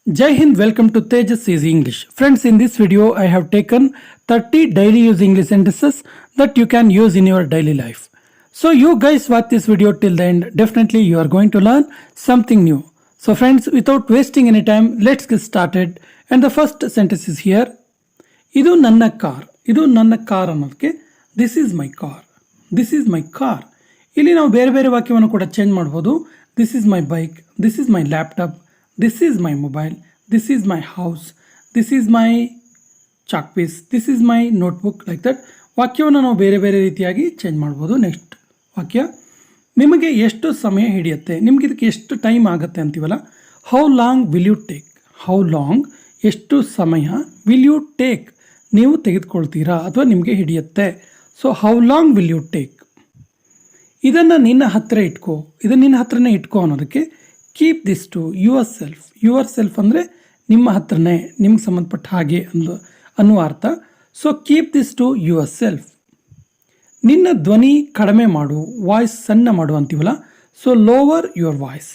Jai Hind, welcome to Tejas Easy English. Friends, in this video, I have taken 30 daily use English sentences that you can use in your daily life. So, you guys watch this video till the end. Definitely, you are going to learn something new. So, friends, without wasting any time, let's get started. And the first sentence is here. ಇದು ನನ್ನ car. ಇದು ನನ್ನ car ಅನ್ನೋದಕ್ಕೆ this is my car. This is my car. ಇಲ್ಲಿ ನಾವು ಬೇರೆ ಬೇರೆ ವಾಕ್ಯವನ್ನು ಕೂಡ ಚೇಂಜ್ ಮಾಡ್ಬೋದು. This is my bike. This is my laptop. This is my mobile. This is my house. This is my chalk piece. This is my notebook. Like that ವಾಕ್ಯವನ್ನು ನಾವು ಬೇರೆ ಬೇರೆ ರೀತಿಯಾಗಿ ಚೇಂಜ್ ಮಾಡ್ಬೋದು. ನೆಕ್ಸ್ಟ್ ವಾಕ್ಯ, ನಿಮಗೆ ಎಷ್ಟು ಸಮಯ ಹಿಡಿಯುತ್ತೆ, ನಿಮ್ಗೆ ಇದಕ್ಕೆ ಎಷ್ಟು ಟೈಮ್ ಆಗುತ್ತೆ ಅಂತೀವಲ್ಲ. How long will you take. How long, ಎಷ್ಟು ಸಮಯ, ವಿಲ್ ಯು ಟೇಕ್, ನೀವು ತೆಗೆದುಕೊಳ್ತೀರಾ ಅಥವಾ ನಿಮಗೆ ಹಿಡಿಯುತ್ತೆ. So how long will you take. ಇದನ್ನು ನಿನ್ನ ಹತ್ತಿರ ಇಟ್ಕೋ, ಇದನ್ನು ನಿನ್ನ ಹತ್ರನೇ ಇಟ್ಕೋ ಅನ್ನೋದಕ್ಕೆ keep this to yourself. Yourself ಅಂದರೆ ನಿಮ್ಮ ಹತ್ರನೇ, ನಿಮ್ಗೆ ಸಂಬಂಧಪಟ್ಟ ಹಾಗೆ ಅನ್ನುವ ಅರ್ಥ. So keep this to yourself. ನಿನ್ನ ಧ್ವನಿ ಕಡಿಮೆ ಮಾಡು, ವಾಯ್ಸ್ ಸಣ್ಣ ಮಾಡು ಅಂತೀವಲ್ಲ. So lower your voice.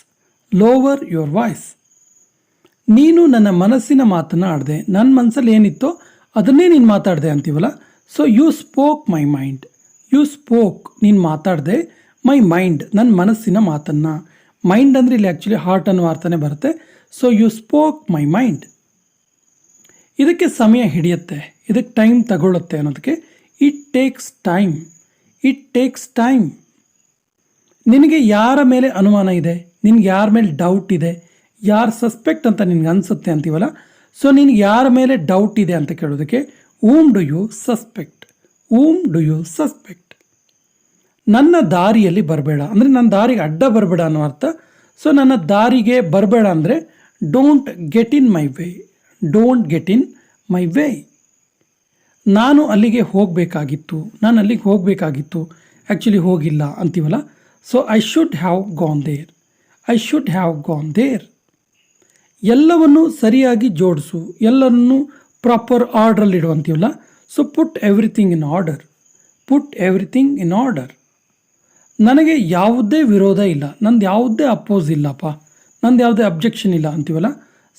Lower your voice. ನೀನು ನನ್ನ ಮನಸ್ಸಿನ ಮಾತನ್ನು ಆಡಿದೆ, ನನ್ನ ಮನಸ್ಸಲ್ಲಿ ಏನಿತ್ತೋ ಅದನ್ನೇ ನೀನು ಮಾತಾಡಿದೆ ಅಂತೀವಲ್ಲ. So you spoke my mind. You spoke, ನೀನು ಮಾತಾಡಿದೆ, ಮೈ ಮೈಂಡ್, ನನ್ನ ಮನಸ್ಸಿನ ಮಾತನ್ನು. ಮೈಂಡ್ ಅಂದರೆ ಇಲ್ಲಿ ಆ್ಯಕ್ಚುಲಿ ಹಾರ್ಟ್ ಅನ್ನೋ ಅರ್ಥನೇ ಬರುತ್ತೆ. So you spoke my mind. ಇದಕ್ಕೆ ಸಮಯ ಹಿಡಿಯುತ್ತೆ, ಇದಕ್ಕೆ ಟೈಮ್ ತಗೊಳ್ಳುತ್ತೆ ಅನ್ನೋದಕ್ಕೆ it takes time. It takes time. ನಿನಗೆ ಯಾರ ಮೇಲೆ ಅನುಮಾನ ಇದೆ, ನಿನಗೆ ಯಾರ ಮೇಲೆ ಡೌಟ್ ಇದೆ, ಯಾರು ಸಸ್ಪೆಕ್ಟ್ ಅಂತ ನಿನ್ಗೆ ಅನಿಸುತ್ತೆ ಅಂತೀವಲ್ಲ. ಸೊ ನಿನಗೆ ಯಾರ ಮೇಲೆ ಡೌಟ್ ಇದೆ ಅಂತ ಕೇಳೋದಕ್ಕೆ um do you suspect. Um do you suspect. ನನ್ನ ದಾರಿಯಲ್ಲಿ ಬರಬೇಡ ಅಂದರೆ ನನ್ನ ದಾರಿಗೆ ಅಡ್ಡ ಬರಬೇಡ ಅನ್ನೋ ಅರ್ಥ. ಸೊ ನನ್ನ ದಾರಿಗೆ ಬರಬೇಡ ಅಂದರೆ don't get in my way. Don't get in my way. ನಾನು ಅಲ್ಲಿಗೆ ಹೋಗಬೇಕಾಗಿತ್ತು, ನಾನು ಅಲ್ಲಿಗೆ ಹೋಗಬೇಕಾಗಿತ್ತು, ಆ್ಯಕ್ಚುಲಿ ಹೋಗಿಲ್ಲ ಅಂತೀವಲ್ಲ. So I should have gone there. I should have gone there. ಎಲ್ಲವನ್ನು ಸರಿಯಾಗಿ ಜೋಡಿಸು, ಎಲ್ಲರನ್ನು ಪ್ರಾಪರ್ ಆರ್ಡ್ರಲ್ಲಿ ಇಡುವಂತೀವಲ್ಲ. So put everything in order. Put everything in order. ನನಗೆ ಯಾವುದೇ ವಿರೋಧ ಇಲ್ಲ, ನಂದು ಯಾವುದೇ ಅಪೋಸ್ ಇಲ್ಲಪ್ಪ, ನಂದು ಯಾವುದೇ ಅಬ್ಜೆಕ್ಷನ್ ಇಲ್ಲ ಅಂತೀವಲ್ಲ.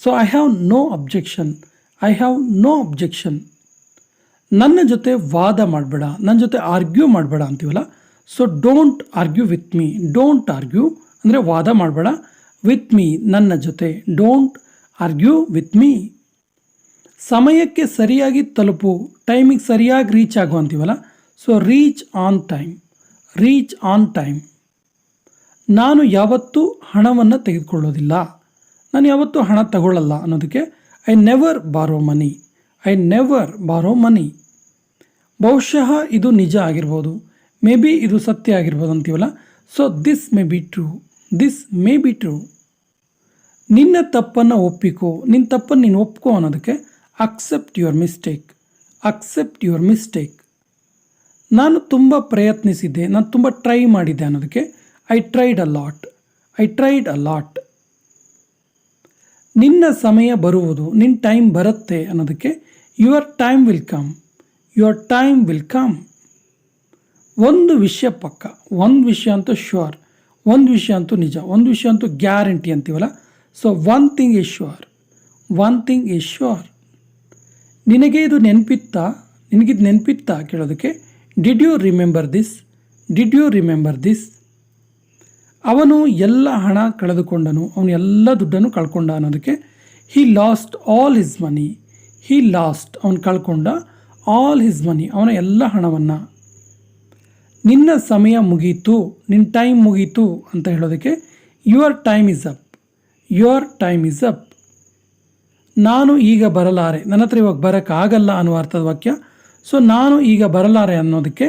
So I have no objection. I have no objection. ನನ್ನ ಜೊತೆ ವಾದ ಮಾಡಬೇಡ, ನನ್ನ ಜೊತೆ ಆರ್ಗ್ಯೂ ಮಾಡಬೇಡ ಅಂತೀವಲ್ಲ. So don't argue with me. Don't argue ಅಂದರೆ ವಾದ ಮಾಡಬೇಡ. ವಿತ್ ಮೀ, ನನ್ನ ಜೊತೆ. Don't argue with me. ಸಮಯಕ್ಕೆ ಸರಿಯಾಗಿ ತಲುಪು, ಟೈಮಿಗೆ ಸರಿಯಾಗಿ ರೀಚ್ ಆಗು ಅಂತೀವಲ್ಲ. So reach on time. Reach on time. ನಾನು ಯಾವತ್ತೂ ಹಣವನ್ನು ತೆಗೆದುಕೊಳ್ಳೋದಿಲ್ಲ, ನಾನು ಯಾವತ್ತೂ ಹಣ ತಗೊಳ್ಳಲ್ಲ ಅನ್ನೋದಕ್ಕೆ ಐ ನೆವರ್ ಬಾರೋ ಮನಿ. ಐ ನೆವರ್ ಬಾರೋ ಮನಿ. ಬಹುಶಃ ಇದು ನಿಜ ಆಗಿರ್ಬೋದು, ಮೇ ಬಿ ಇದು ಸತ್ಯ ಆಗಿರ್ಬೋದು ಅಂತೀವಲ್ಲ. So this may be true. This may be true. ನಿನ್ನ ತಪ್ಪನ್ನು ಒಪ್ಪಿಕೋ, ನಿನ್ನ ತಪ್ಪನ್ನು ನೀನು ಒಪ್ಕೋ ಅನ್ನೋದಕ್ಕೆ accept your mistake. Accept your mistake. ನಾನು ತುಂಬ ಪ್ರಯತ್ನಿಸಿದ್ದೆ, ನಾನು ತುಂಬ ಟ್ರೈ ಮಾಡಿದ್ದೆ ಅನ್ನೋದಕ್ಕೆ I tried a lot. I tried a lot. ನಿನ್ನ ಸಮಯ ಬರುವುದು, ನಿನ್ನ ಟೈಮ್ ಬರುತ್ತೆ ಅನ್ನೋದಕ್ಕೆ your time will come. Your time will come. ಒಂದು ವಿಷಯ ಪಕ್ಕ, ಒಂದು ವಿಷಯ ಅಂತೂ ಶ್ಯೂರ್, ಒಂದು ವಿಷಯ ಅಂತೂ ನಿಜ, ಒಂದು ವಿಷಯ ಅಂತೂ ಗ್ಯಾರಂಟಿ ಅಂತೀವಲ್ಲ. So one thing is sure. One thing is sure. ನಿನಗೆ ಇದು ನೆನಪಿತ್ತಾ, ನಿನಗಿದು ನೆನಪಿತ್ತಾ ಕೇಳೋದಕ್ಕೆ did you remember this. Did you remember this. ಅವನು ಎಲ್ಲ ಹಣ ಕಳೆದುಕೊಂಡನು, ಅವನು ಎಲ್ಲ ದುಡ್ಡನ್ನು ಕಳ್ಕೊಂಡ ಅನ್ನೋದಕ್ಕೆ he lost all his money. He lost, ಅವನು ಕಳ್ಕೊಂಡ, ಆಲ್ ಹಿಸ್ ಮನಿ, ಅವನ ಎಲ್ಲ ಹಣವನ್ನು. ನಿನ್ನ ಸಮಯ ಮುಗೀತು, ನಿನ್ನ ಟೈಮ್ ಮುಗೀತು ಅಂತ ಹೇಳೋದಕ್ಕೆ your time is up. Your time is up. ನಾನು ಈಗ ಬರಲಾರೆ, ನನ್ನ ಹತ್ರ ಇವಾಗ ಬರೋಕ್ಕಾಗಲ್ಲ ಅನ್ನುವ ಅರ್ಥದ ವಾಕ್ಯ. ಸೊ ನಾನು ಈಗ ಬರಲಾರೆ ಅನ್ನೋದಕ್ಕೆ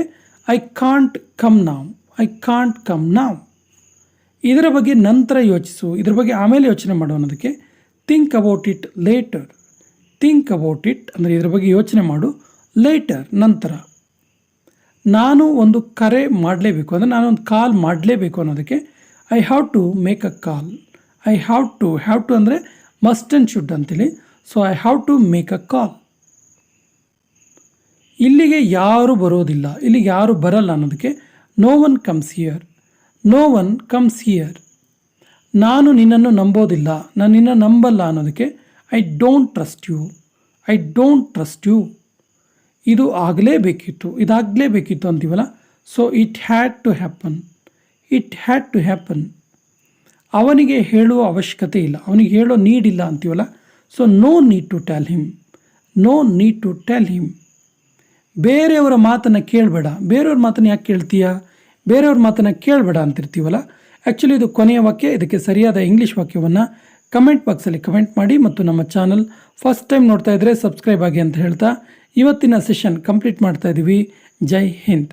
ಐ ಕಾಂಟ್ ಕಮ್ ನಾವ್. ಐ ಕಾಂಟ್ ಕಮ್ ನಾವ್. ಇದರ ಬಗ್ಗೆ ನಂತರ ಯೋಚಿಸು, ಇದ್ರ ಬಗ್ಗೆ ಆಮೇಲೆ ಯೋಚನೆ ಮಾಡು ಅನ್ನೋದಕ್ಕೆ think about it later. Think about it ಅಂದರೆ ಇದ್ರ ಬಗ್ಗೆ ಯೋಚನೆ ಮಾಡು, ಲೇಟರ್, ನಂತರ. ನಾನು ಒಂದು ಕರೆ ಮಾಡಲೇಬೇಕು ಅಂದರೆ ನಾನೊಂದು ಕಾಲ್ ಮಾಡಲೇಬೇಕು ಅನ್ನೋದಕ್ಕೆ I have to make a call. I have to ಅಂದರೆ ಮಸ್ಟ್ ಆ್ಯಂಡ್ ಶುಡ್ ಅಂತೇಳಿ. So I have to make a call. ಇಲ್ಲಿಗೆ ಯಾರು ಬರೋದಿಲ್ಲ, ಇಲ್ಲಿಗೆ ಯಾರು ಬರಲ್ಲ ಅನ್ನೋದಕ್ಕೆ no one comes here. No one comes here. ನಾನು ನಿನ್ನನ್ನು ನಂಬೋದಿಲ್ಲ, ನಾನು ನಿನ್ನ ನಂಬಲ್ಲ ಅನ್ನೋದಕ್ಕೆ I don't trust you, I don't trust you. ಇದು ಆಗಲೇಬೇಕಿತ್ತು, ಇದಾಗಲೇಬೇಕಿತ್ತು ಅಂತೀವಲ್ಲ. So it had to happen, it had to happen. ಅವನಿಗೆ ಹೇಳುವ ಅವಶ್ಯಕತೆ ಇಲ್ಲ, ಅವನಿಗೆ ಹೇಳೋ ನೀಡಿಲ್ಲ ಅಂತೀವಲ್ಲ. So no need to tell him, no need to tell him. ಬೇರೆಯವರ ಮಾತನ್ನು ಕೇಳಬೇಡ. ಬೇರೆಯವ್ರ ಮಾತನ್ನು ಯಾಕೆ ಕೇಳ್ತೀಯಾ, ಬೇರೆಯವ್ರ ಮಾತನ್ನು ಕೇಳಬೇಡ ಅಂತಿರ್ತೀವಲ್ಲ. ಆ್ಯಕ್ಚುಲಿ ಇದು ಕೊನೆಯ ವಾಕ್ಯ. ಇದಕ್ಕೆ ಸರಿಯಾದ ಇಂಗ್ಲೀಷ್ ವಾಕ್ಯವನ್ನು ಕಮೆಂಟ್ ಬಾಕ್ಸಲ್ಲಿ ಕಮೆಂಟ್ ಮಾಡಿ. ಮತ್ತು ನಮ್ಮ ಚಾನಲ್ ಫಸ್ಟ್ ಟೈಮ್ ನೋಡ್ತಾ ಇದ್ದರೆ ಸಬ್ಸ್ಕ್ರೈಬ್ ಆಗಿ ಅಂತ ಹೇಳ್ತಾ ಇವತ್ತಿನ ಸೆಷನ್ ಕಂಪ್ಲೀಟ್ ಮಾಡ್ತಾ ಇದ್ದೀವಿ. ಜೈ ಹಿಂದ್.